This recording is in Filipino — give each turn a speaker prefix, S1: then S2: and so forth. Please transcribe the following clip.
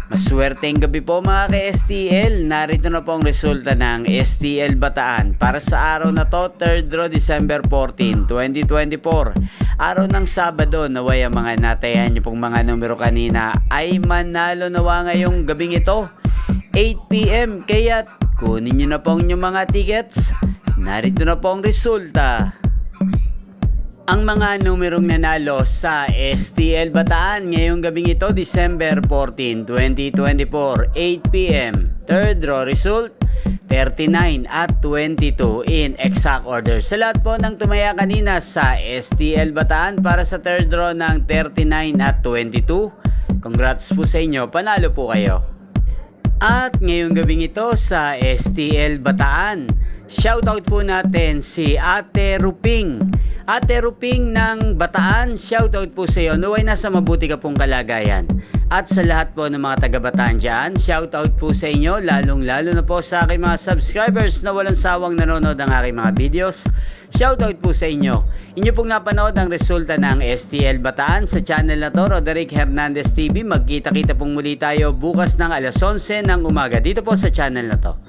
S1: Maswerteng gabi po mga ka-STL. Narito na po ang resulta ng STL Bataan para sa araw na to, 3rd draw December 14, 2024. Araw ng Sabado, naway ang mga natayan niyo pong mga numero kanina ay manalo nawa ngayong gabing ito, 8 PM. Kaya kunin niyo na po ang inyong mga tickets. Narito na po ang resulta. Ang mga numerong nanalo sa STL Bataan ngayong gabing ito, December 14, 2024, 8 PM. Third draw result, 39 at 22 in exact order. Sa lahat po ng tumaya kanina sa STL Bataan para sa third draw ng 39 at 22, congrats po sa inyo, panalo po kayo. At ngayong gabing ito sa STL Bataan, shoutout po natin si Ate Ruping. Ate Ruping ng Bataan, shoutout po sa iyo. Naway nasa mabuti ka pong kalagayan. At sa lahat po ng mga taga-Bataan dyan, shoutout po sa inyo, lalong-lalo na po sa aking mga subscribers na walang sawang nanonood ng aking mga videos. Shoutout po sa inyo. Inyo pong napanood ang resulta ng STL Bataan sa channel na to, Roderick Hernandez TV. Magkita-kita pong muli tayo bukas ng alas 11 ng umaga dito po sa channel na to.